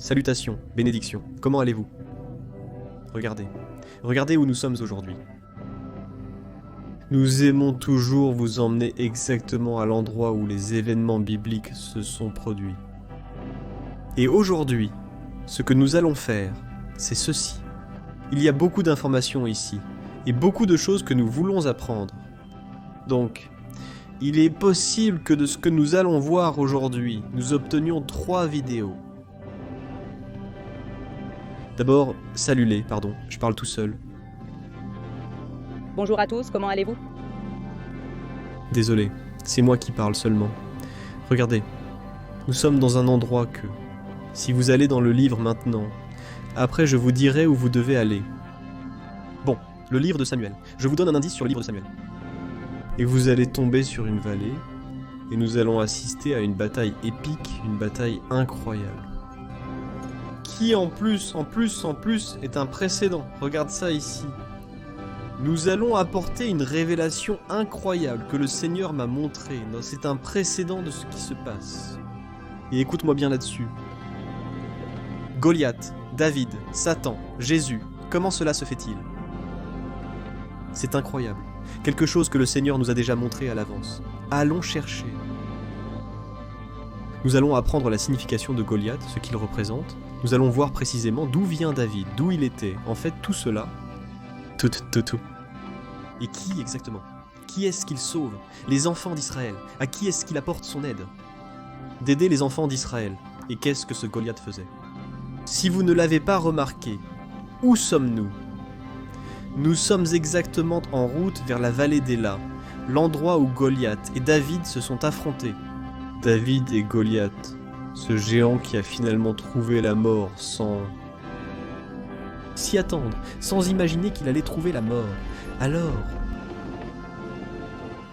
salutations, bénédictions, comment allez-vous? Regardez. Regardez où nous sommes aujourd'hui. Nous aimons toujours vous emmener exactement à l'endroit où les événements bibliques se sont produits. Et aujourd'hui, ce que nous allons faire, c'est ceci. Il y a beaucoup d'informations ici, et beaucoup de choses que nous voulons apprendre. Donc, il est possible que de ce que nous allons voir aujourd'hui, nous obtenions 3 vidéos. D'abord, salut-les, pardon, je parle tout seul. Bonjour à tous, comment allez-vous? Désolé, c'est moi qui parle seulement. Regardez, nous sommes dans un endroit que, si vous allez dans le livre maintenant, après je vous dirai où vous devez aller. Bon, le livre de Samuel. Je vous donne un indice sur le livre de Samuel. Et vous allez tomber sur une vallée, et nous allons assister à une bataille épique, une bataille incroyable. Qui en plus, est un précédent. Regarde ça ici. Nous allons apporter une révélation incroyable que le Seigneur m'a montrée. C'est un précédent de ce qui se passe. Et écoute-moi bien là-dessus. Goliath, David, Satan, Jésus, comment cela se fait-il? C'est incroyable. Quelque chose que le Seigneur nous a déjà montré à l'avance. Allons chercher. Nous allons apprendre la signification de Goliath, ce qu'il représente. Nous allons voir précisément d'où vient David, d'où il était. En fait, tout cela... Tout. Et qui exactement? Qui est-ce qu'il sauve? Les enfants d'Israël. À qui est-ce qu'il apporte son aide? D'aider les enfants d'Israël. Et qu'est-ce que ce Goliath faisait? Si vous ne l'avez pas remarqué, où sommes-nous? Nous sommes exactement en route vers la vallée d'Éla, l'endroit où Goliath et David se sont affrontés. David et Goliath, ce géant qui a finalement trouvé la mort sans s'y attendre, sans imaginer qu'il allait trouver la mort. Alors,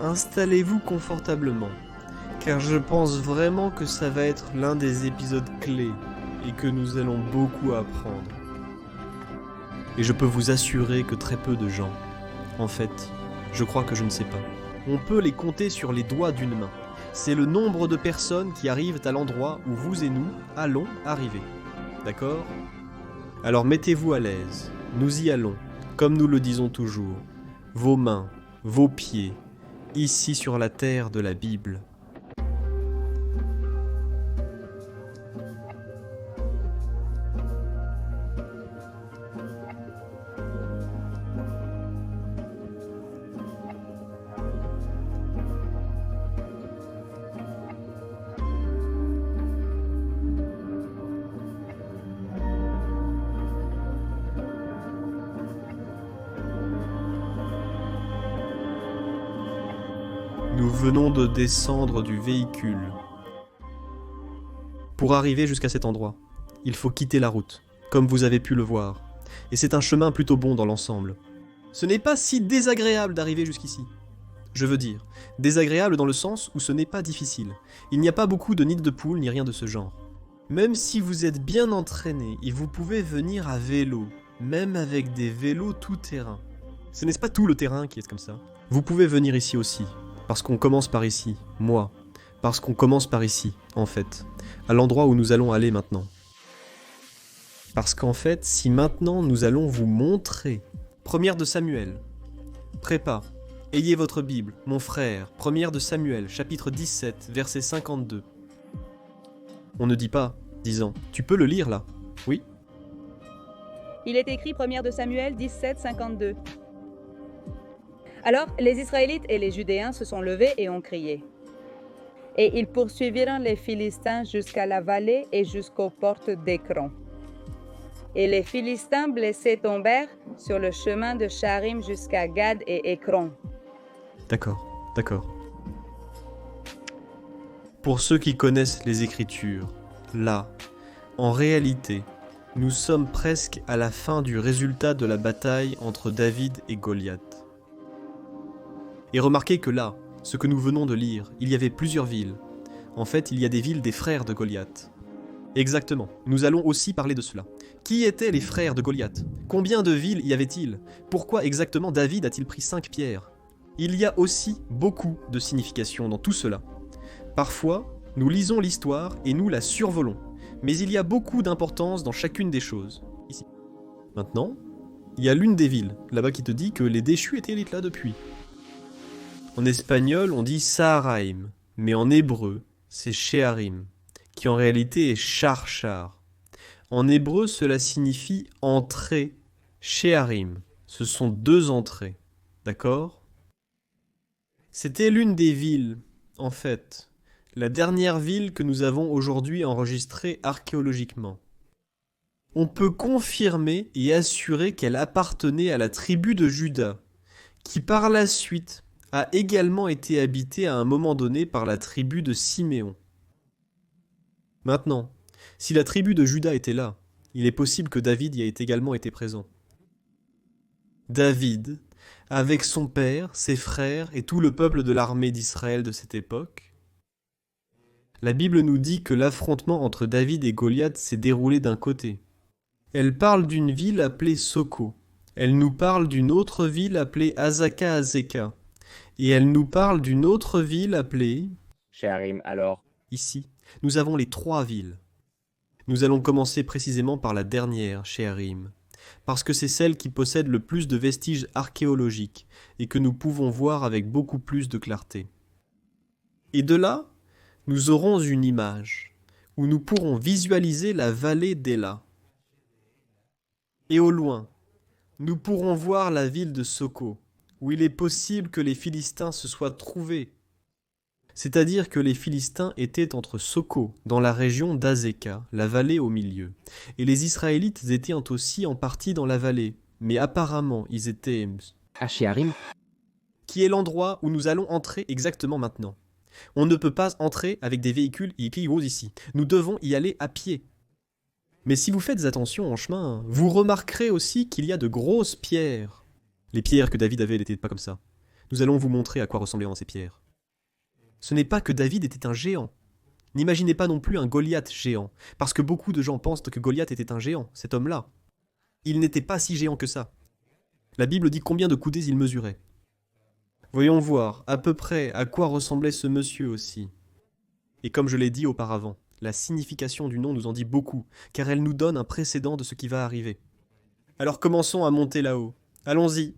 installez-vous confortablement, car je pense vraiment que ça va être l'un des épisodes clés et que nous allons beaucoup apprendre. Et je peux vous assurer que très peu de gens, en fait, je crois que je ne sais pas, on peut les compter sur les doigts d'une main. C'est le nombre de personnes qui arrivent à l'endroit où vous et nous allons arriver. D'accord ? Alors mettez-vous à l'aise, nous y allons, comme nous le disons toujours, vos mains, vos pieds, ici sur la terre de la Bible. Nous venons de descendre du véhicule. Pour arriver jusqu'à cet endroit, il faut quitter la route, comme vous avez pu le voir. Et c'est un chemin plutôt bon dans l'ensemble. Ce n'est pas si désagréable d'arriver jusqu'ici. Je veux dire, désagréable dans le sens où ce n'est pas difficile. Il n'y a pas beaucoup de nids de poules ni rien de ce genre. Même si vous êtes bien entraîné et vous pouvez venir à vélo, même avec des vélos tout-terrain. Ce n'est pas tout le terrain qui est comme ça. Vous pouvez venir ici aussi. Parce qu'on commence par ici, moi. Parce qu'on commence par ici, en fait. À l'endroit où nous allons aller maintenant. Parce qu'en fait, si maintenant nous allons vous montrer. Première de Samuel. Prépa. Ayez votre Bible, mon frère. Première de Samuel, chapitre 17, verset 52. On ne dit pas, disant, tu peux le lire là? Oui? Il est écrit 1 de Samuel 17, 52. Alors les Israélites et les Judéens se sont levés et ont crié. Et ils poursuivirent les Philistins jusqu'à la vallée et jusqu'aux portes d'Écron. Et les Philistins blessés tombèrent sur le chemin de Charim jusqu'à Gad et Écron. D'accord. Pour ceux qui connaissent les Écritures, là, en réalité, nous sommes presque à la fin du résultat de la bataille entre David et Goliath. Et remarquez que là, ce que nous venons de lire, il y avait plusieurs villes. En fait, il y a des villes des frères de Goliath. Exactement, nous allons aussi parler de cela. Qui étaient les frères de Goliath? Combien de villes y avait-il? Pourquoi exactement David a-t-il pris 5 pierres? Il y a aussi beaucoup de significations dans tout cela. Parfois, nous lisons l'histoire et nous la survolons. Mais il y a beaucoup d'importance dans chacune des choses. Ici. Maintenant, il y a l'une des villes, là-bas qui te dit que les déchus étaient là depuis. En espagnol, on dit Saharaim, mais en hébreu, c'est Sheharim, qui en réalité est Char. En hébreu, cela signifie entrée. Sheharim, ce sont 2 entrées. D'accord? C'était l'une des villes, en fait, la dernière ville que nous avons aujourd'hui enregistrée archéologiquement. On peut confirmer et assurer qu'elle appartenait à la tribu de Juda, qui par la suite a également été habitée à un moment donné par la tribu de Siméon. Maintenant, si la tribu de Juda était là, il est possible que David y ait également été présent. David, avec son père, ses frères et tout le peuple de l'armée d'Israël de cette époque, la Bible nous dit que l'affrontement entre David et Goliath s'est déroulé d'un côté. Elle parle d'une ville appelée Soko. Elle nous parle d'une autre ville appelée Azeka. Et elle nous parle d'une autre ville appelée... Sheharim, alors. Ici, nous avons les 3 villes. Nous allons commencer précisément par la dernière, Sheharim, parce que c'est celle qui possède le plus de vestiges archéologiques et que nous pouvons voir avec beaucoup plus de clarté. Et de là, nous aurons une image où nous pourrons visualiser la vallée d'Ela. Et au loin, nous pourrons voir la ville de Soko, où il est possible que les Philistins se soient trouvés. C'est-à-dire que les Philistins étaient entre Soko, dans la région d'Azeka, la vallée au milieu, et les Israélites étaient aussi en partie dans la vallée, mais apparemment ils étaient... À Sheharim? Qui est l'endroit où nous allons entrer exactement maintenant. On ne peut pas entrer avec des véhicules ici. Nous devons y aller à pied. Mais si vous faites attention en chemin, vous remarquerez aussi qu'il y a de grosses pierres. Les pierres que David avait n'étaient pas comme ça. Nous allons vous montrer à quoi ressemblaient ces pierres. Ce n'est pas que David était un géant. N'imaginez pas non plus un Goliath géant, parce que beaucoup de gens pensent que Goliath était un géant, cet homme-là. Il n'était pas si géant que ça. La Bible dit combien de coudées il mesurait. Voyons voir à peu près à quoi ressemblait ce monsieur aussi. Et comme je l'ai dit auparavant, la signification du nom nous en dit beaucoup, car elle nous donne un précédent de ce qui va arriver. Alors commençons à monter là-haut. Allons-y.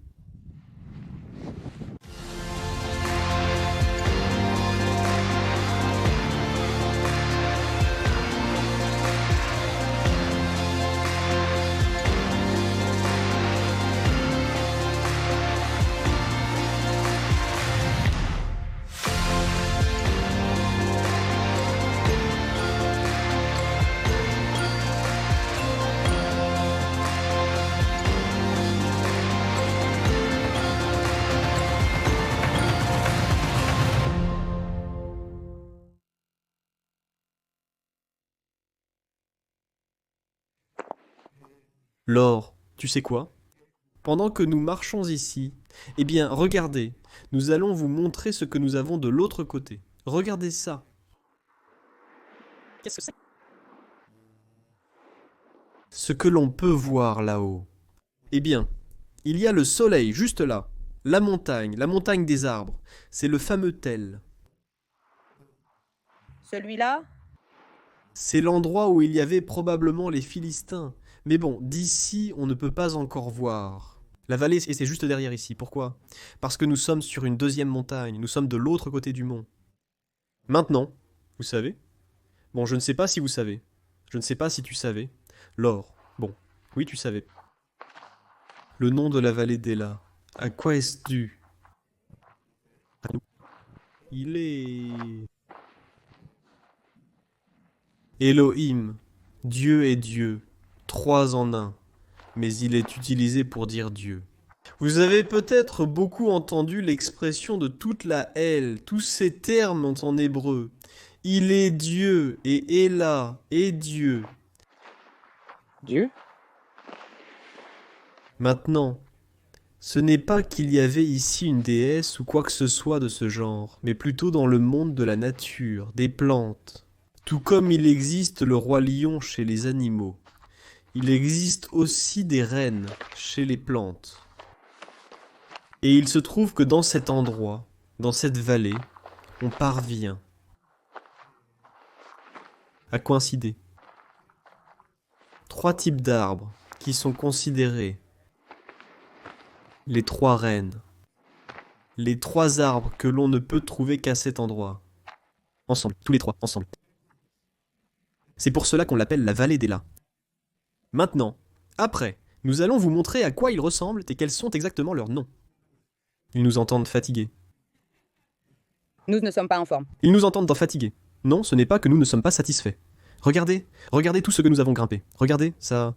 Laure, tu sais quoi? Pendant que nous marchons ici, eh bien, regardez, nous allons vous montrer ce que nous avons de l'autre côté. Regardez ça. Qu'est-ce que c'est? Ce que l'on peut voir là-haut. Eh bien, il y a le soleil juste là, la montagne des arbres. C'est le fameux Tel. Celui-là? C'est l'endroit où il y avait probablement les Philistins. Mais bon, d'ici, on ne peut pas encore voir. La vallée, c'est juste derrière ici. Pourquoi? Parce que nous sommes sur une deuxième montagne. Nous sommes de l'autre côté du mont. Maintenant, vous savez? Bon, je ne sais pas si vous savez. Je ne sais pas si tu savais. Laure, bon, oui, tu savais. Le nom de la vallée d'Ela. À quoi est-ce dû? À nous. Il est... Elohim. Dieu est Dieu. 3 en 1. Mais il est utilisé pour dire Dieu. Vous avez peut-être beaucoup entendu l'expression de toute la L, tous ces termes en hébreu. Il est Dieu et Ela est Dieu. Dieu? Maintenant, ce n'est pas qu'il y avait ici une déesse ou quoi que ce soit de ce genre, mais plutôt dans le monde de la nature, des plantes. Tout comme il existe le roi lion chez les animaux, il existe aussi des reines chez les plantes. Et il se trouve que dans cet endroit, dans cette vallée, on parvient à coïncider. 3 types d'arbres qui sont considérés les 3 reines. Les 3 arbres que l'on ne peut trouver qu'à cet endroit. Ensemble, tous les 3, ensemble. C'est pour cela qu'on l'appelle la vallée des Lats. Maintenant, après, nous allons vous montrer à quoi ils ressemblent et quels sont exactement leurs noms. Ils nous entendent fatigués. Nous ne sommes pas en forme. Ils nous entendent fatigués. Non, ce n'est pas que nous ne sommes pas satisfaits. Regardez, regardez tout ce que nous avons grimpé. Regardez, ça...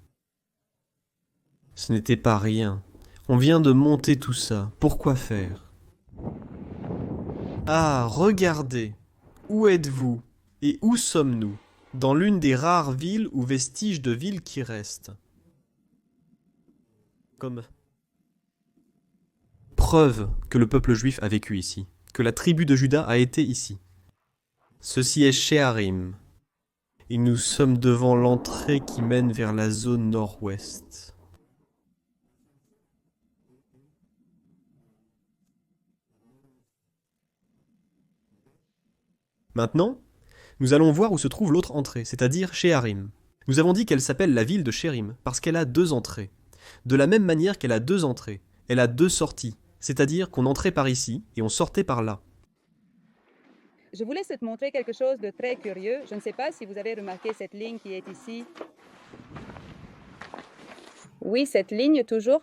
Ce n'était pas rien. On vient de monter tout ça. Pourquoi faire? Ah, regardez. Où êtes-vous? Et où sommes-nous? Dans l'une des rares villes ou vestiges de villes qui restent. Comme preuve que le peuple juif a vécu ici, que la tribu de Juda a été ici. Ceci est Sheharim. Et nous sommes devant l'entrée qui mène vers la zone nord-ouest. Maintenant, nous allons voir où se trouve l'autre entrée, c'est-à-dire Sheharim. Nous avons dit qu'elle s'appelle la ville de Sherim, parce qu'elle a 2 entrées. De la même manière qu'elle a 2 entrées, elle a 2 sorties, c'est-à-dire qu'on entrait par ici et on sortait par là. Je voulais te montrer quelque chose de très curieux. Je ne sais pas si vous avez remarqué cette ligne qui est ici. Oui, cette ligne toujours.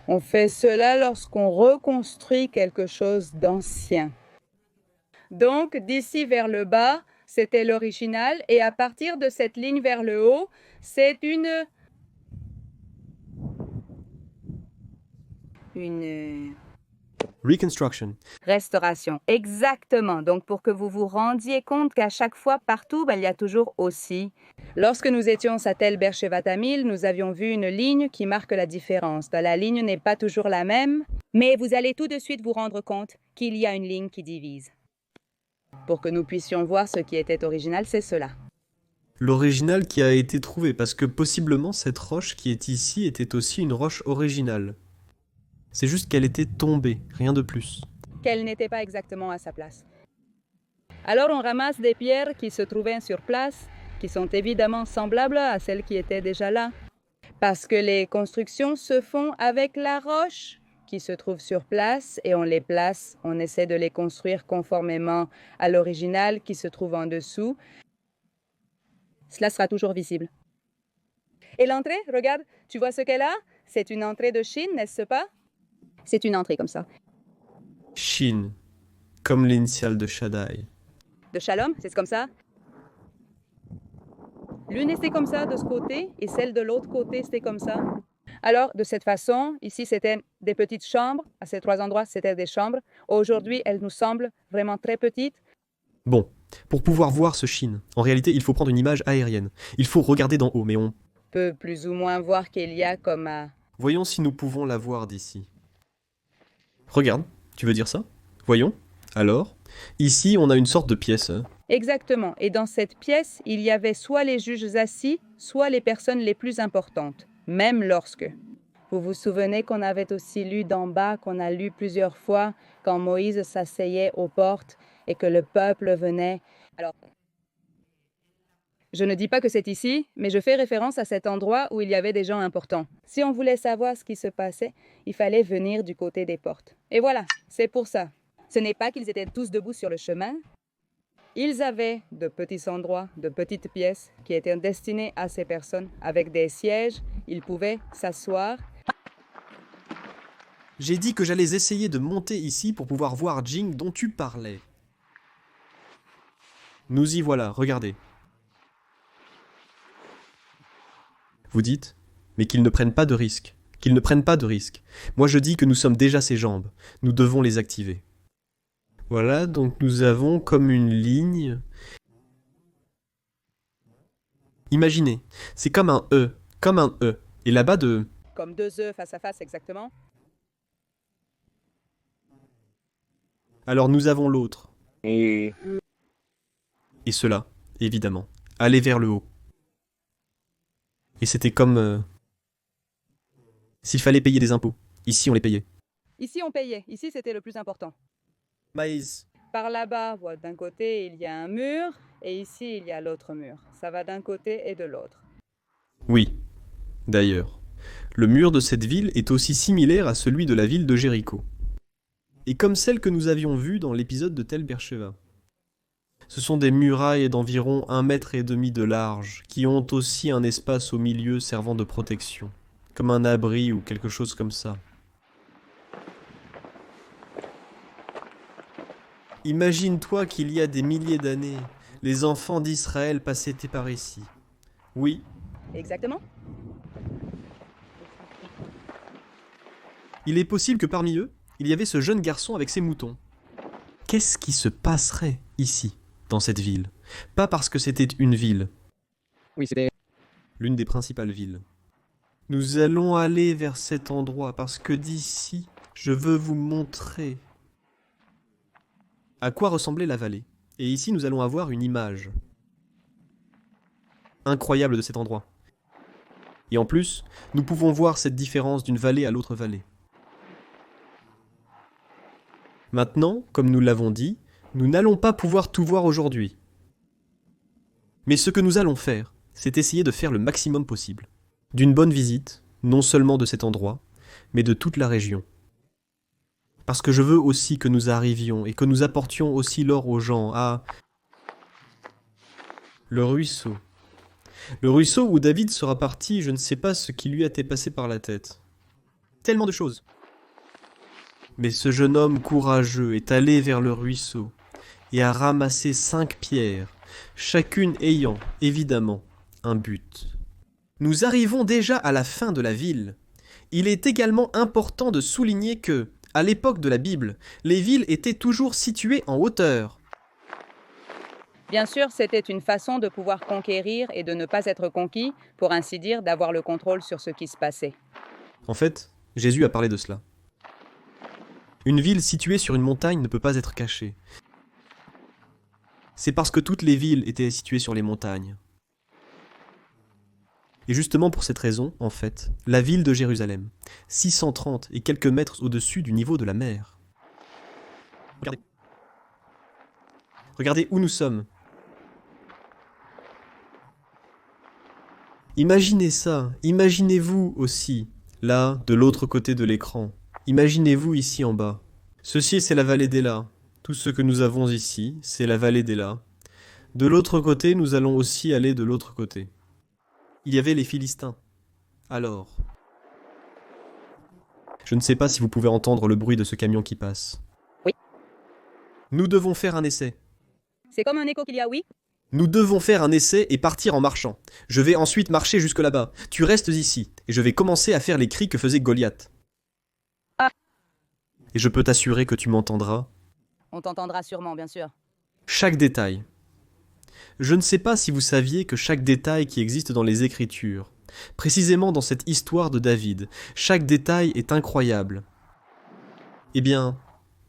On fait cela lorsqu'on reconstruit quelque chose d'ancien. Donc, d'ici vers le bas, c'était l'original, et à partir de cette ligne vers le haut, c'est une Reconstruction. restauration. Exactement. Donc, pour que vous vous rendiez compte qu'à chaque fois, partout, il y a toujours aussi. Lorsque nous étions à Tel Bershevatamil, nous avions vu une ligne qui marque la différence. La ligne n'est pas toujours la même, mais vous allez tout de suite vous rendre compte qu'il y a une ligne qui divise. Pour que nous puissions voir ce qui était original, c'est cela. L'original qui a été trouvé, parce que possiblement cette roche qui est ici était aussi une roche originale. C'est juste qu'elle était tombée, rien de plus. Qu'elle n'était pas exactement à sa place. Alors on ramasse des pierres qui se trouvaient sur place, qui sont évidemment semblables à celles qui étaient déjà là. Parce que les constructions se font avec la roche qui se trouve sur place et on les place, on essaie de les construire conformément à l'original qui se trouve en dessous. Cela sera toujours visible. Et l'entrée, regarde, tu vois ce qu'elle a? C'est une entrée de Chine, n'est-ce pas? C'est une entrée comme ça. Shin, comme l'initiale de Shaddai. De Shalom, c'est comme ça. L'une était comme ça de ce côté et celle de l'autre côté, c'était comme ça. Alors, de cette façon, ici, c'était des petites chambres. À ces 3 endroits, c'était des chambres. Aujourd'hui, elles nous semblent vraiment très petites. Bon, pour pouvoir voir ce Shin, en réalité, il faut prendre une image aérienne. Il faut regarder d'en haut, mais on... Peut plus ou moins voir qu'il y a comme à... Voyons si nous pouvons la voir d'ici. Regarde, tu veux dire ça? Voyons. Alors, ici, on a une sorte de pièce. Hein. Exactement. Et dans cette pièce, il y avait soit les juges assis, soit les personnes les plus importantes, même lorsque. Vous vous souvenez qu'on avait aussi lu d'en bas, qu'on a lu plusieurs fois, quand Moïse s'asseyait aux portes et que le peuple venait. Alors, je ne dis pas que c'est ici, mais je fais référence à cet endroit où il y avait des gens importants. Si on voulait savoir ce qui se passait, il fallait venir du côté des portes. Et voilà, c'est pour ça. Ce n'est pas qu'ils étaient tous debout sur le chemin. Ils avaient de petits endroits, de petites pièces qui étaient destinées à ces personnes avec des sièges. Ils pouvaient s'asseoir. J'ai dit que j'allais essayer de monter ici pour pouvoir voir Jing dont tu parlais. Nous y voilà, regardez. Vous dites, mais qu'ils ne prennent pas de risques. Qu'ils ne prennent pas de risques. Moi je dis que nous sommes déjà ses jambes. Nous devons les activer. Voilà, donc nous avons comme une ligne. Imaginez, c'est comme un E, comme un E. Et là-bas de... Comme 2 œufs face à face, exactement. Alors nous avons l'autre. Et Et cela, évidemment. Aller vers le haut. Et c'était comme... s'il fallait payer des impôts. Ici, on les payait. Ici, on payait. Ici, c'était le plus important. Maïs. Par là-bas, voilà, d'un côté, il y a un mur, et ici, il y a l'autre mur. Ça va d'un côté et de l'autre. Oui, d'ailleurs. Le mur de cette ville est aussi similaire à celui de la ville de Jéricho. Et comme celle que nous avions vue dans l'épisode de Tel Beersheba. Ce sont des murailles d'environ 1,5 m de large, qui ont aussi un espace au milieu servant de protection, comme un abri ou quelque chose comme ça. Imagine-toi qu'il y a des milliers d'années, les enfants d'Israël passaient par ici. Oui, Exactement. il est possible que parmi eux, il y avait ce jeune garçon avec ses moutons. Qu'est-ce qui se passerait ici, dans cette ville? Pas parce que c'était une ville, Oui, c'était... l'une des principales villes. Nous allons aller vers cet endroit parce que d'ici, je veux vous montrer à quoi ressemblait la vallée. Et ici, nous allons avoir une image incroyable de cet endroit. Et en plus, nous pouvons voir cette différence d'une vallée à l'autre vallée. Maintenant, comme nous l'avons dit, nous n'allons pas pouvoir tout voir aujourd'hui. Mais ce que nous allons faire, c'est essayer de faire le maximum possible. D'une bonne visite, non seulement de cet endroit, mais de toute la région. Parce que je veux aussi que nous arrivions et que nous apportions aussi l'or aux gens, à le ruisseau. Le ruisseau où David sera parti, je ne sais pas ce qui lui a été passé par la tête. Tellement de choses. Mais ce jeune homme courageux est allé vers le ruisseau et a ramassé 5 pierres, chacune ayant, évidemment, un but. Nous arrivons déjà à la fin de la ville. Il est également important de souligner que, à l'époque de la Bible, les villes étaient toujours situées en hauteur. Bien sûr, c'était une façon de pouvoir conquérir et de ne pas être conquis, pour ainsi dire, d'avoir le contrôle sur ce qui se passait. En fait, Jésus a parlé de cela. Une ville située sur une montagne ne peut pas être cachée. C'est parce que toutes les villes étaient situées sur les montagnes. Et justement pour cette raison, en fait, la ville de Jérusalem, 630 et quelques mètres au-dessus du niveau de la mer. Regardez. Regardez où nous sommes. Imaginez ça, imaginez-vous aussi, là, de l'autre côté de l'écran. Imaginez-vous ici en bas. Ceci, c'est la vallée d'Ela. Tout ce que nous avons ici, c'est la vallée d'Ela. De l'autre côté, nous allons aussi aller de l'autre côté. Il y avait les Philistins. Alors, je ne sais pas si vous pouvez entendre le bruit de ce camion qui passe. Oui. Nous devons faire un essai. C'est comme un écho qu'il y a, oui? Nous devons faire un essai et partir en marchant. Je vais ensuite marcher jusque là-bas. Tu restes ici, et je vais commencer à faire les cris que faisait Goliath. Ah. Et je peux t'assurer que tu m'entendras. On t'entendra sûrement, bien sûr. Chaque détail. Je ne sais pas si vous saviez que chaque détail qui existe dans les Écritures, précisément dans cette histoire de David, chaque détail est incroyable. Eh bien,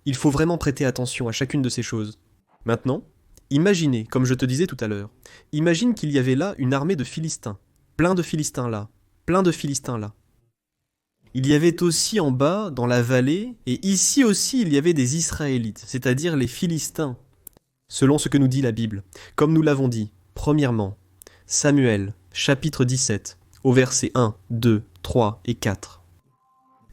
il faut vraiment prêter attention à chacune de ces choses. Maintenant, imaginez, comme je te disais tout à l'heure, imagine qu'il y avait là une armée de Philistins, plein de Philistins là, plein de Philistins là. Il y avait aussi en bas, dans la vallée, et ici aussi il y avait des Israélites, c'est-à-dire les Philistins, selon ce que nous dit la Bible. Comme nous l'avons dit, premièrement, Samuel, chapitre 17, au verset 1, 2, 3 et 4.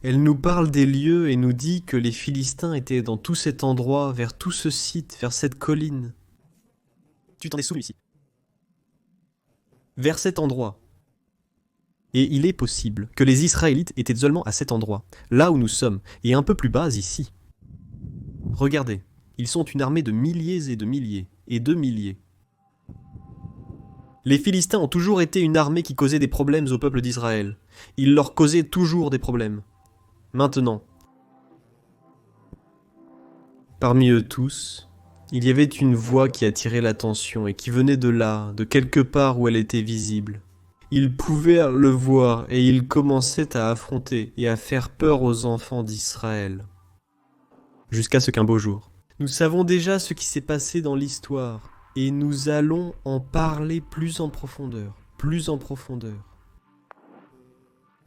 Elle nous parle des lieux et nous dit que les Philistins étaient dans tout cet endroit, vers tout ce site, vers cette colline. Tu t'en es souvenu ici. Vers cet endroit. Et il est possible que les Israélites étaient seulement à cet endroit, là où nous sommes, et un peu plus bas ici. Regardez, ils sont une armée de milliers et de milliers, et de milliers. Les Philistins ont toujours été une armée qui causait des problèmes au peuple d'Israël. Ils leur causaient toujours des problèmes. Maintenant, parmi eux tous, il y avait une voix qui attirait l'attention et qui venait de là, de quelque part où elle était visible. Ils pouvaient le voir et ils commençaient à affronter et à faire peur aux enfants d'Israël. Jusqu'à ce qu'un beau jour, nous savons déjà ce qui s'est passé dans l'histoire et nous allons en parler plus en profondeur, plus en profondeur.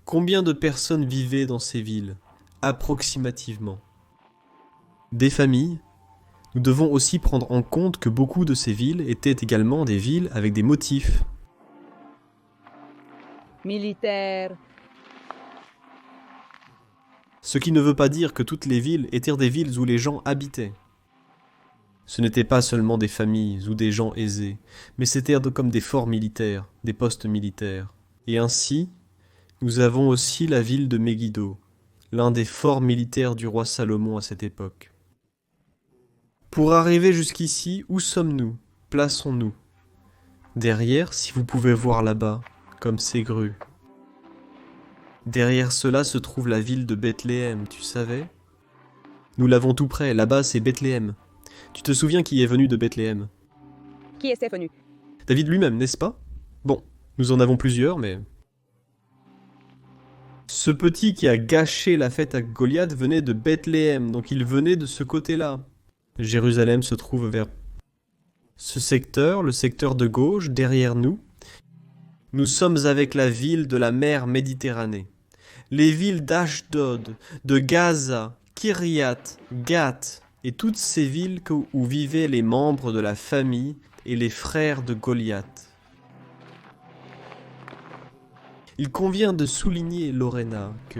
Combien de personnes vivaient dans ces villes, approximativement? Des familles. Nous devons aussi prendre en compte que beaucoup de ces villes étaient également des villes avec des motifs. militaire. Ce qui ne veut pas dire que toutes les villes étaient des villes où les gens habitaient. Ce n'étaient pas seulement des familles ou des gens aisés, mais c'était comme des forts militaires, des postes militaires. Et ainsi, nous avons aussi la ville de Megiddo, l'un des forts militaires du roi Salomon à cette époque. Pour arriver jusqu'ici, où sommes-nous? Plaçons-nous. Derrière, si vous pouvez voir là-bas, comme ces grues. Derrière cela se trouve la ville de Bethléem, tu savais? Nous l'avons tout près, là-bas c'est Bethléem. Tu te souviens qui est venu de Bethléem? Qui est venu? David lui-même, n'est-ce pas? Bon, nous en avons plusieurs, mais... Ce petit qui a gâché la fête à Goliath venait de Bethléem, donc il venait de ce côté-là. Jérusalem se trouve vers ce secteur, le secteur de gauche, derrière nous. Nous sommes avec la ville de la mer Méditerranée. Les villes d'Ashdod, de Gaza, Kiryat, Gath, et toutes ces villes où vivaient les membres de la famille et les frères de Goliath. Il convient de souligner, Lorena, que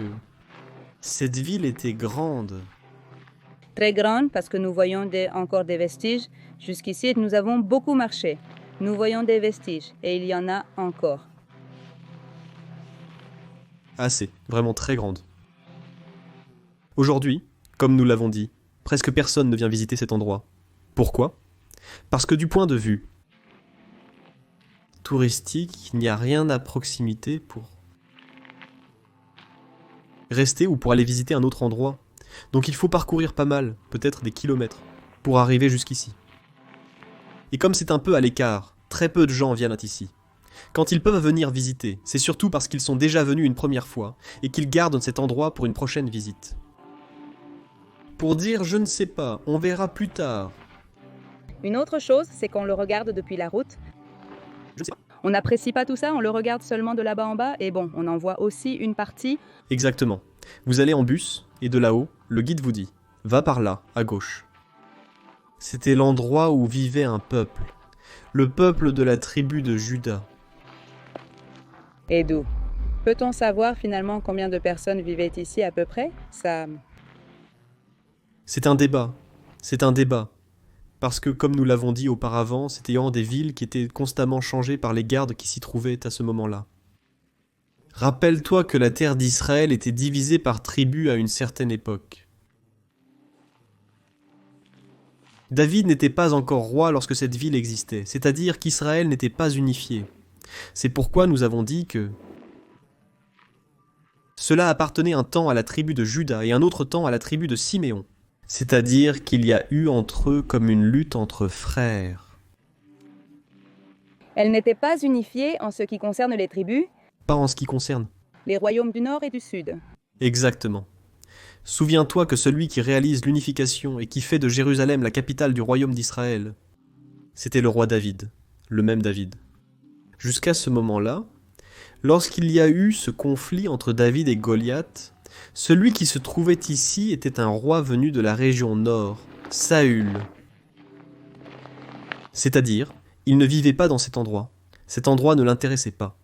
cette ville était grande. Très grande parce que nous voyons encore des vestiges. Jusqu'ici, nous avons beaucoup marché. Nous voyons des vestiges et il y en a encore. Assez, vraiment très grande. Aujourd'hui, comme nous l'avons dit, presque personne ne vient visiter cet endroit. Pourquoi? Parce que du point de vue touristique, il n'y a rien à proximité pour rester ou pour aller visiter un autre endroit. Donc il faut parcourir pas mal, peut-être des kilomètres, pour arriver jusqu'ici. Et comme c'est un peu à l'écart, très peu de gens viennent ici. Quand ils peuvent venir visiter, c'est surtout parce qu'ils sont déjà venus une première fois et qu'ils gardent cet endroit pour une prochaine visite. Pour dire je ne sais pas, on verra plus tard. Une autre chose, c'est qu'on le regarde depuis la route. Je ne sais pas. On n'apprécie pas tout ça, on le regarde seulement de là-bas en bas. Et bon, on en voit aussi une partie. Exactement. Vous allez en bus et de là-haut, le guide vous dit « Va par là, à gauche ». C'était l'endroit où vivait un peuple. Le peuple de la tribu de Juda. Et d'où? Peut-on savoir finalement combien de personnes vivaient ici à peu près? Ça... C'est un débat. C'est un débat. Parce que, comme nous l'avons dit auparavant, c'était des villes qui étaient constamment changées par les gardes qui s'y trouvaient à ce moment-là. Rappelle-toi que la terre d'Israël était divisée par tribus à une certaine époque. David n'était pas encore roi lorsque cette ville existait, c'est-à-dire qu'Israël n'était pas unifié. C'est pourquoi nous avons dit que cela appartenait un temps à la tribu de Juda et un autre temps à la tribu de Siméon. C'est-à-dire qu'il y a eu entre eux comme une lutte entre frères. Elle n'était pas unifiée en ce qui concerne les tribus, Pas en ce qui concerne. les royaumes du Nord et du Sud. Exactement. Souviens-toi que celui qui réalise l'unification et qui fait de Jérusalem la capitale du royaume d'Israël, c'était le roi David, le même David. Jusqu'à ce moment-là, lorsqu'il y a eu ce conflit entre David et Goliath, celui qui se trouvait ici était un roi venu de la région nord, Saül. C'est-à-dire, il ne vivait pas dans cet endroit. Cet endroit ne l'intéressait pas.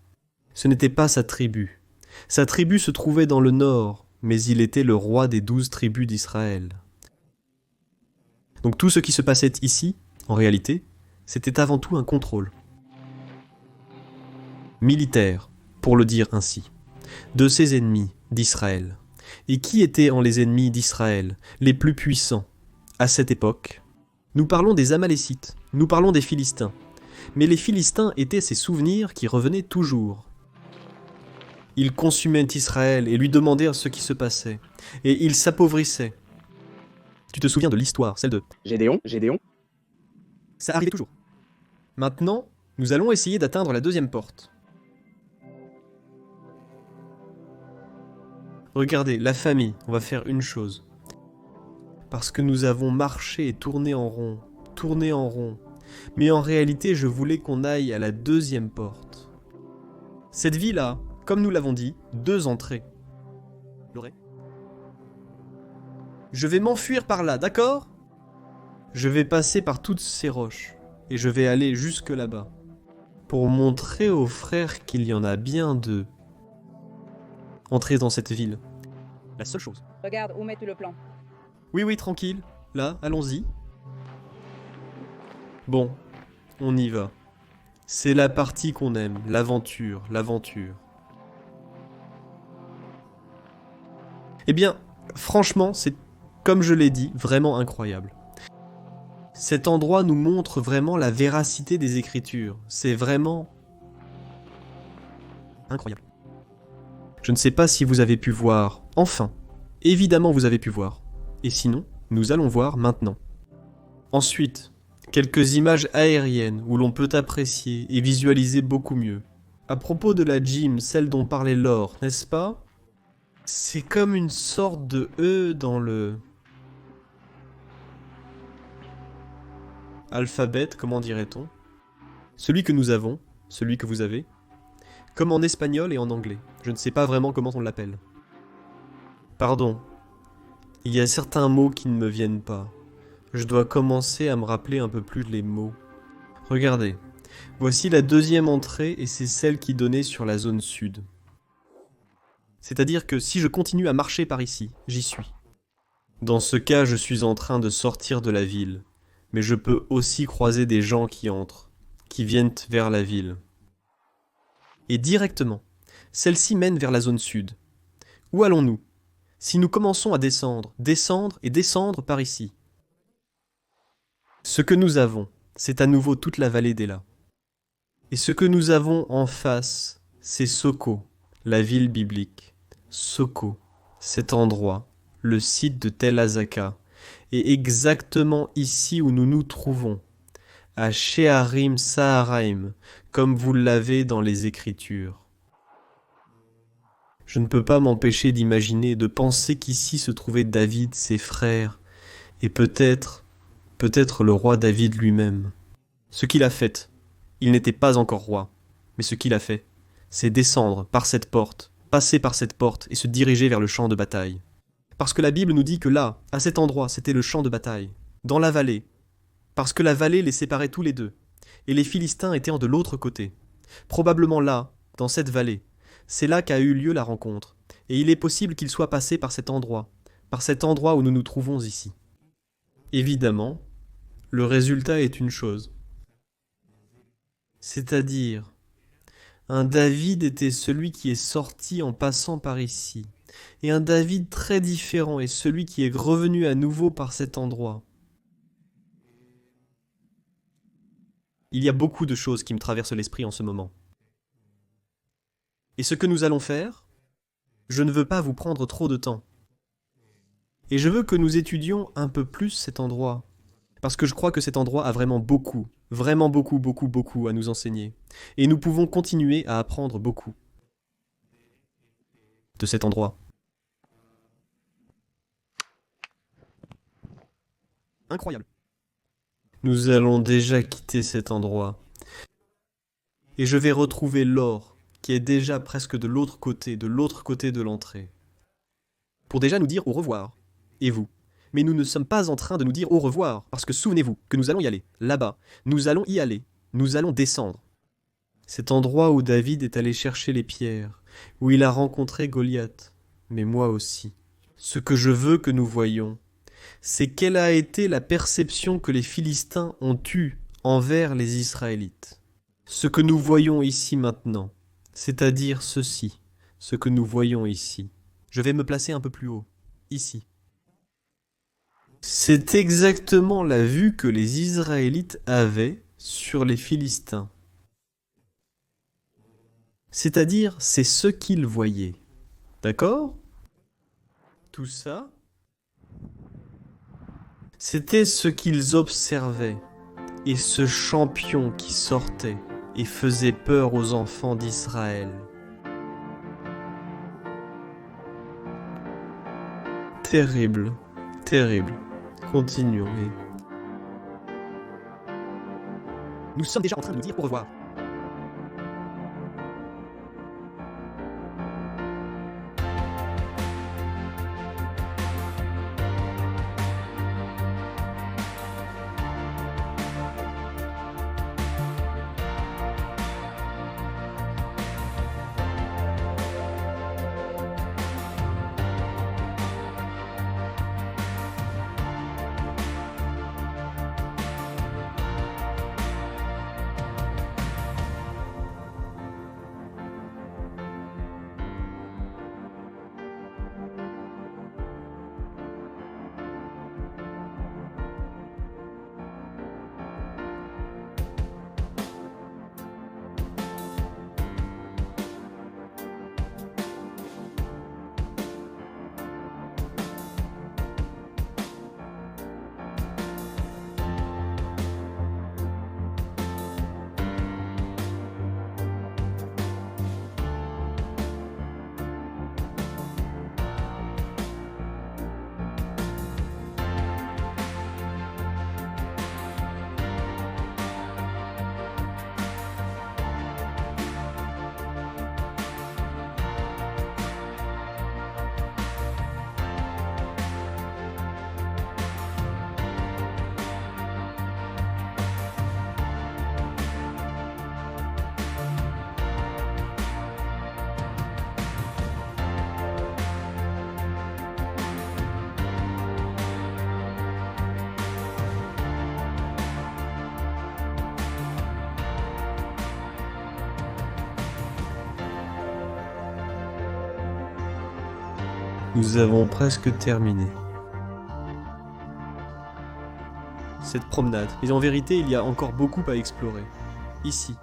Ce n'était pas sa tribu. Sa tribu se trouvait dans le nord, mais il était le roi des 12 tribus d'Israël. Donc tout ce qui se passait ici, en réalité, c'était avant tout un contrôle. Militaire, pour le dire ainsi, de ses ennemis d'Israël. Et qui étaient les ennemis d'Israël, les plus puissants, à cette époque? Nous parlons des Amalécites, nous parlons des Philistins. Mais les Philistins étaient ces souvenirs qui revenaient toujours. Ils consumaient Israël et lui demandaient ce qui se passait. Et ils s'appauvrissaient. Tu te souviens de l'histoire, celle de Gédéon. Ça arrivait toujours. Maintenant, nous allons essayer d'atteindre la deuxième porte. Regardez, la famille, on va faire une chose. Parce que nous avons marché et tourné en rond. Mais en réalité, je voulais qu'on aille à la deuxième porte. Cette ville-là, comme nous l'avons dit, 2 entrées. Loré ? Je vais m'enfuir par là, d'accord ? Je vais passer par toutes ces roches, et je vais aller jusque là-bas, pour montrer aux frères qu'il y en a bien 2. entrer dans cette ville. La seule chose. Regarde, où mets-tu le plan? Oui, tranquille. Là, allons-y. Bon, on y va. C'est la partie qu'on aime, l'aventure. Eh bien, franchement, c'est, comme je l'ai dit, vraiment incroyable. Cet endroit nous montre vraiment la véracité des Écritures. C'est vraiment incroyable. Je ne sais pas si vous avez pu voir. Enfin, évidemment vous avez pu voir. Et sinon, nous allons voir maintenant. Ensuite, quelques images aériennes où l'on peut apprécier et visualiser beaucoup mieux. À propos de la gym, celle dont parlait Laure, n'est-ce pas? C'est comme une sorte de E dans le alphabet, comment dirait-on? Celui que nous avons, celui que vous avez, comme en espagnol et en anglais. Je ne sais pas vraiment comment on l'appelle. Pardon. Il y a certains mots qui ne me viennent pas. Je dois commencer à me rappeler un peu plus les mots. Regardez. Voici la deuxième entrée et c'est celle qui donnait sur la zone sud. C'est-à-dire que si je continue à marcher par ici, j'y suis. Dans ce cas, je suis en train de sortir de la ville. Mais je peux aussi croiser des gens qui entrent, qui viennent vers la ville. Et directement, celle-ci mène vers la zone sud. Où allons-nous? Si nous commençons à descendre et descendre par ici. Ce que nous avons, c'est à nouveau toute la vallée d'Ela. Et ce que nous avons en face, c'est Soko, la ville biblique. Soko, cet endroit, le site de Tel Azaka, est exactement ici où nous nous trouvons, à Sheharim Saharaim, comme vous l'avez dans les Écritures. Je ne peux pas m'empêcher d'imaginer, de penser qu'ici se trouvait David, ses frères, et peut-être le roi David lui-même. Ce qu'il a fait, il n'était pas encore roi, mais ce qu'il a fait, c'est descendre par cette porte, passer par cette porte et se diriger vers le champ de bataille. Parce que la Bible nous dit que là, à cet endroit, c'était le champ de bataille, dans la vallée, parce que la vallée les séparait tous les deux, et les Philistins étaient de l'autre côté. Probablement là, dans cette vallée, c'est là qu'a eu lieu la rencontre, et il est possible qu'il soit passé par cet endroit où nous nous trouvons ici. Évidemment, le résultat est une chose. C'est-à-dire, un David était celui qui est sorti en passant par ici, et un David très différent est celui qui est revenu à nouveau par cet endroit. Il y a beaucoup de choses qui me traversent l'esprit en ce moment. Et ce que nous allons faire, je ne veux pas vous prendre trop de temps. Et je veux que nous étudions un peu plus cet endroit. Parce que je crois que cet endroit a vraiment beaucoup à nous enseigner. Et nous pouvons continuer à apprendre beaucoup de cet endroit. Incroyable. Nous allons déjà quitter cet endroit. Et je vais retrouver Laure, qui est déjà presque de l'autre côté de l'entrée. Pour déjà nous dire au revoir. Et vous. Mais nous ne sommes pas en train de nous dire au revoir, parce que souvenez-vous que nous allons y aller, là-bas. Nous allons y aller. Nous allons descendre. Cet endroit où David est allé chercher les pierres, où il a rencontré Goliath, mais moi aussi. Ce que je veux que nous voyions, c'est quelle a été la perception que les Philistins ont eue envers les Israélites. Ce que nous voyons ici maintenant, c'est-à-dire ceci, ce que nous voyons ici. Je vais me placer un peu plus haut, ici. C'est exactement la vue que les Israélites avaient sur les Philistins. C'est-à-dire, c'est ce qu'ils voyaient. D'accord? Tout ça, c'était ce qu'ils observaient. Et ce champion qui sortait et faisait peur aux enfants d'Israël. Terrible, terrible. Continuons. Nous sommes déjà en train de nous dire au revoir. Nous avons presque terminé cette promenade. Mais en vérité, il y a encore beaucoup à explorer. Ici,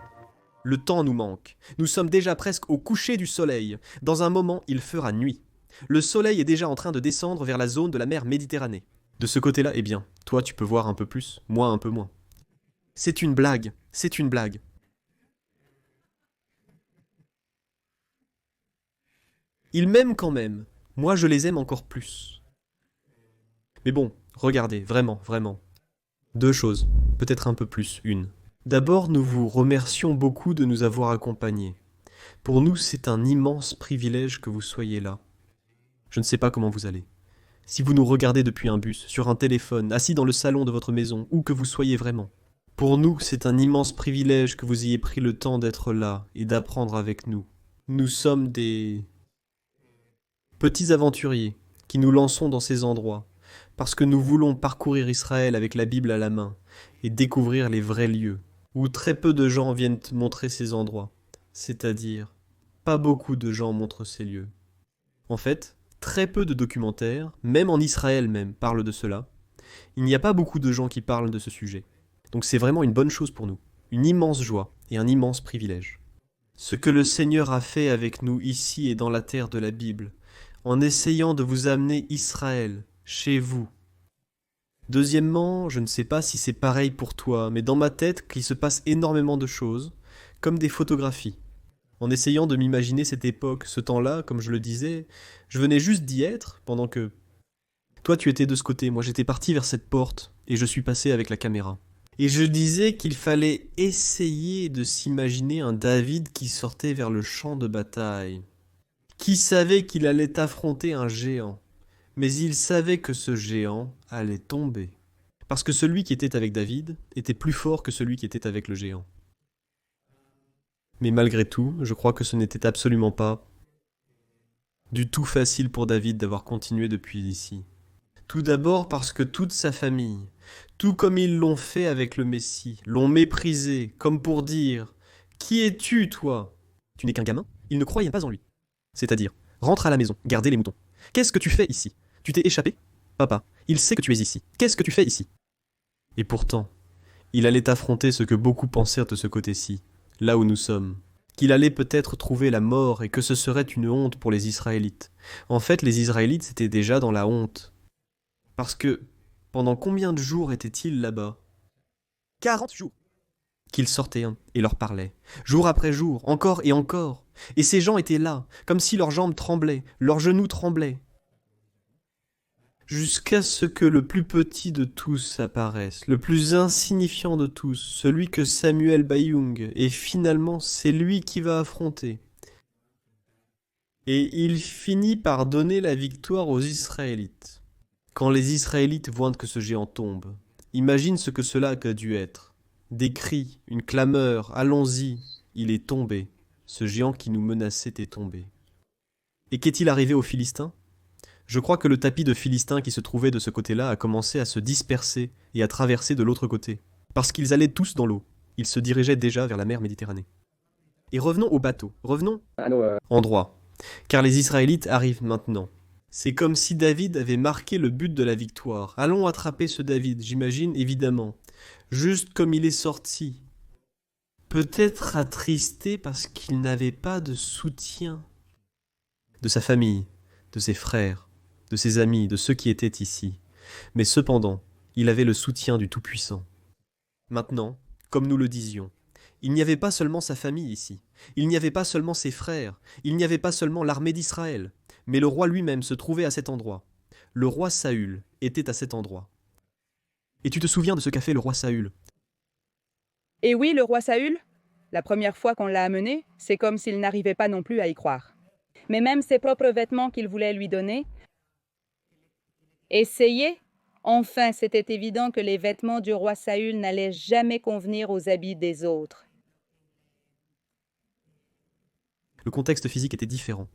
le temps nous manque. Nous sommes déjà presque au coucher du soleil. Dans un moment, il fera nuit. Le soleil est déjà en train de descendre vers la zone de la mer Méditerranée. De ce côté-là, eh bien, toi tu peux voir un peu plus, moi un peu moins. C'est une blague, c'est une blague. Ils m'aiment quand même. Moi je les aime encore plus. Mais bon, regardez, vraiment, vraiment. Deux choses, peut-être un peu plus, une. D'abord, nous vous remercions beaucoup de nous avoir accompagnés. Pour nous, c'est un immense privilège que vous soyez là. Je ne sais pas comment vous allez. Si vous nous regardez depuis un bus, sur un téléphone, assis dans le salon de votre maison, où que vous soyez vraiment. Pour nous, c'est un immense privilège que vous ayez pris le temps d'être là et d'apprendre avec nous. Nous sommes des petits aventuriers qui nous lançons dans ces endroits, parce que nous voulons parcourir Israël avec la Bible à la main et découvrir les vrais lieux, où très peu de gens viennent montrer ces endroits. C'est-à-dire, pas beaucoup de gens montrent ces lieux. En fait, très peu de documentaires, même en Israël même, parlent de cela. Il n'y a pas beaucoup de gens qui parlent de ce sujet. Donc c'est vraiment une bonne chose pour nous, une immense joie et un immense privilège. Ce que le Seigneur a fait avec nous ici et dans la terre de la Bible, en essayant de vous amener Israël, chez vous. Deuxièmement, je ne sais pas si c'est pareil pour toi, mais dans ma tête, qu'il se passe énormément de choses, comme des photographies. En essayant de m'imaginer cette époque, ce temps-là, comme je le disais, je venais juste d'y être, pendant que... Toi tu étais de ce côté, moi j'étais parti vers cette porte, et je suis passé avec la caméra. Et je disais qu'il fallait essayer de s'imaginer un David qui sortait vers le champ de bataille. Qui savait qu'il allait affronter un géant, mais il savait que ce géant allait tomber. Parce que celui qui était avec David était plus fort que celui qui était avec le géant. Mais malgré tout, je crois que ce n'était absolument pas du tout facile pour David d'avoir continué depuis ici. Tout d'abord parce que toute sa famille, tout comme ils l'ont fait avec le Messie, l'ont méprisé, comme pour dire « Qui es-tu, toi ?» Tu n'es qu'un gamin. Ils ne croyaient pas en lui. C'est-à-dire « Rentre à la maison, gardez les moutons. Qu'est-ce que tu fais ici? Tu t'es échappé? Papa, il sait que tu es ici. Qu'est-ce que tu fais ici ?» Et pourtant, il allait affronter ce que beaucoup pensèrent de ce côté-ci, là où nous sommes. Qu'il allait peut-être trouver la mort et que ce serait une honte pour les Israélites. En fait, les Israélites étaient déjà dans la honte. Parce que, pendant combien de jours étaient-ils là-bas? 40 jours qu'ils sortaient et leur parlaient, jour après jour, encore et encore. Et ces gens étaient là, comme si leurs jambes tremblaient, leurs genoux tremblaient. Jusqu'à ce que le plus petit de tous apparaisse, le plus insignifiant de tous, celui que Samuel Bayung, et finalement c'est lui qui va affronter. Et il finit par donner la victoire aux Israélites. Quand les Israélites voient que ce géant tombe, imagine ce que cela a dû être. Des cris, une clameur, allons-y, il est tombé. Ce géant qui nous menaçait est tombé. Et qu'est-il arrivé aux Philistins? Je crois que le tapis de Philistins qui se trouvait de ce côté-là a commencé à se disperser et à traverser de l'autre côté. Parce qu'ils allaient tous dans l'eau. Ils se dirigeaient déjà vers la mer Méditerranée. Et revenons au bateau, revenons en droit. Car les Israélites arrivent maintenant. C'est comme si David avait marqué le but de la victoire. Allons attraper ce David, j'imagine, évidemment. Juste comme il est sorti. Peut-être attristé parce qu'il n'avait pas de soutien. De sa famille, de ses frères, de ses amis, de ceux qui étaient ici. Mais cependant, il avait le soutien du Tout-Puissant. Maintenant, comme nous le disions, il n'y avait pas seulement sa famille ici. Il n'y avait pas seulement ses frères. Il n'y avait pas seulement l'armée d'Israël. Mais le roi lui-même se trouvait à cet endroit. Le roi Saül était à cet endroit. Et tu te souviens de ce qu'a fait le roi Saül? Et oui, le roi Saül, la première fois qu'on l'a amené, c'est comme s'il n'arrivait pas non plus à y croire. Mais même ses propres vêtements qu'il voulait lui donner, essayer, enfin c'était évident que les vêtements du roi Saül n'allaient jamais convenir aux habits des autres. Le contexte physique était différent.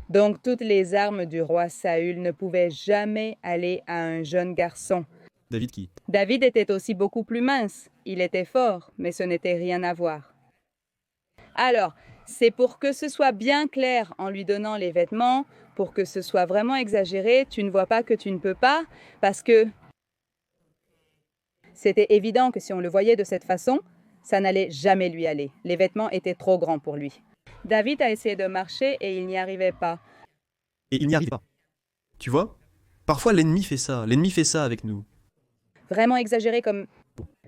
Donc toutes les armes du roi Saül ne pouvaient jamais aller à un jeune garçon. David qui? David était aussi beaucoup plus mince. Il était fort, mais ce n'était rien à voir. Alors, c'est pour que ce soit bien clair en lui donnant les vêtements, pour que ce soit vraiment exagéré, tu ne vois pas que tu ne peux pas, parce que c'était évident que si on le voyait de cette façon, ça n'allait jamais lui aller. Les vêtements étaient trop grands pour lui. David a essayé de marcher et il n'y arrivait pas. Et il n'y arrive pas. Tu vois? Parfois l'ennemi fait ça avec nous. Vraiment exagéré comme...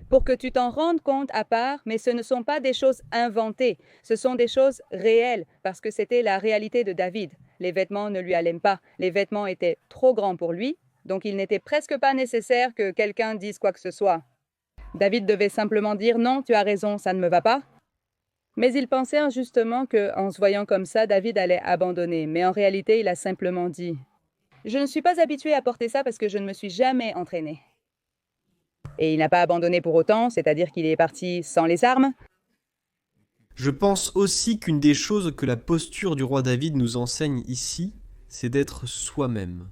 Pour que tu t'en rendes compte à part, mais ce ne sont pas des choses inventées, ce sont des choses réelles, parce que c'était la réalité de David. Les vêtements ne lui allaient pas, les vêtements étaient trop grands pour lui, donc il n'était presque pas nécessaire que quelqu'un dise quoi que ce soit. David devait simplement dire « Non, tu as raison, ça ne me va pas ». Mais il pensait injustement qu'en se voyant comme ça, David allait abandonner, mais en réalité, il a simplement dit « Je ne suis pas habitué à porter ça parce que je ne me suis jamais entraîné ». Et il n'a pas abandonné pour autant, c'est-à-dire qu'il est parti sans les armes. Je pense aussi qu'une des choses que la posture du roi David nous enseigne ici, c'est d'être soi-même.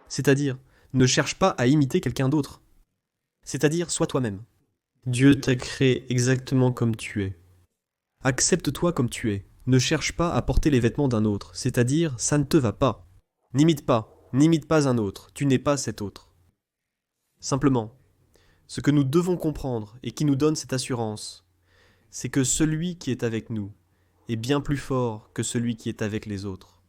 C'est-à-dire, ne cherche pas à imiter quelqu'un d'autre. C'est-à-dire, sois toi-même. Dieu t'a créé exactement comme tu es. Accepte-toi comme tu es. Ne cherche pas à porter les vêtements d'un autre, c'est-à-dire, ça ne te va pas. N'imite pas un autre, tu n'es pas cet autre. Simplement, ce que nous devons comprendre et qui nous donne cette assurance, c'est que celui qui est avec nous est bien plus fort que celui qui est avec les autres.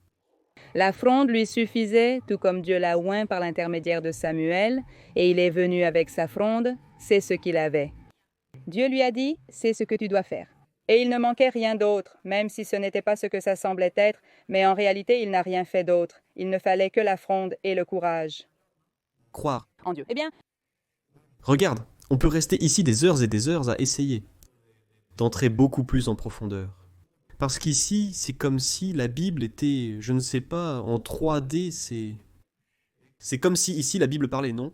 La fronde lui suffisait, tout comme Dieu l'a oint par l'intermédiaire de Samuel, et il est venu avec sa fronde, c'est ce qu'il avait. Dieu lui a dit, c'est ce que tu dois faire. Et il ne manquait rien d'autre, même si ce n'était pas ce que ça semblait être, mais en réalité il n'a rien fait d'autre. Il ne fallait que la fronde et le courage. Croire En Dieu. Eh bien, regarde, on peut rester ici des heures et des heures à essayer d'entrer beaucoup plus en profondeur. Parce qu'ici, c'est comme si la Bible était, je ne sais pas, en 3D, c'est comme si ici la Bible parlait, non?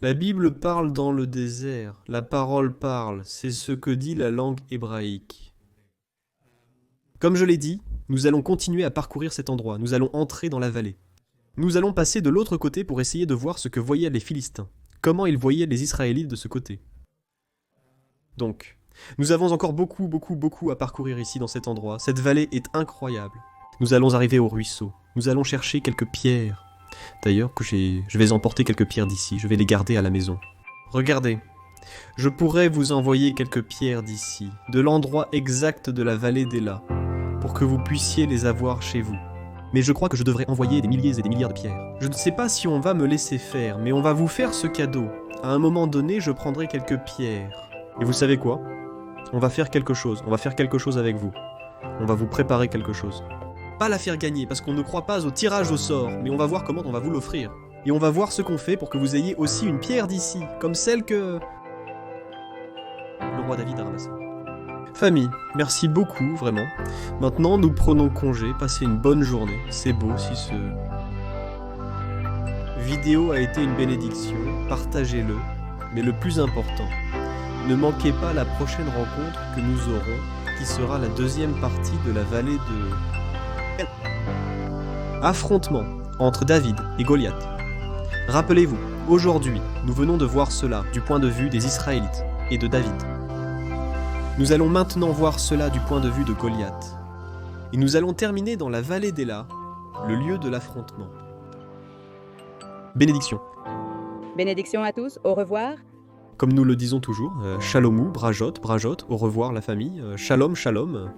La Bible parle dans le désert, la parole parle, c'est ce que dit la langue hébraïque. Comme je l'ai dit, nous allons continuer à parcourir cet endroit, nous allons entrer dans la vallée. Nous allons passer de l'autre côté pour essayer de voir ce que voyaient les Philistins. Comment ils voyaient les Israélites de ce côté. Donc, nous avons encore beaucoup à parcourir ici dans cet endroit. Cette vallée est incroyable. Nous allons arriver au ruisseau. Nous allons chercher quelques pierres. D'ailleurs, je vais emporter quelques pierres d'ici. Je vais les garder à la maison. Regardez. Je pourrais vous envoyer quelques pierres d'ici, de l'endroit exact de la vallée d'Ela, pour que vous puissiez les avoir chez vous. Mais je crois que je devrais envoyer des milliers et des milliards de pierres. Je ne sais pas si on va me laisser faire, mais on va vous faire ce cadeau. À un moment donné, je prendrai quelques pierres. Et vous savez quoi? On va faire quelque chose avec vous. On va vous préparer quelque chose. Pas la faire gagner, parce qu'on ne croit pas au tirage au sort, mais on va voir comment on va vous l'offrir. Et on va voir ce qu'on fait pour que vous ayez aussi une pierre d'ici, comme celle que... le roi David a ramassée. Famille, merci beaucoup, vraiment. Maintenant, nous prenons congé, passez une bonne journée. C'est beau si ce... vidéo a été une bénédiction, partagez-le. Mais le plus important, ne manquez pas la prochaine rencontre que nous aurons, qui sera la deuxième partie de la vallée de... Affrontement entre David et Goliath. Rappelez-vous, aujourd'hui, nous venons de voir cela du point de vue des Israélites et de David. Nous allons maintenant voir cela du point de vue de Goliath. Et nous allons terminer dans la vallée d'Ela, le lieu de l'affrontement. Bénédiction. bénédiction à tous, au revoir. Comme nous le disons toujours, shalomou, brajot, au revoir la famille, shalom, shalom.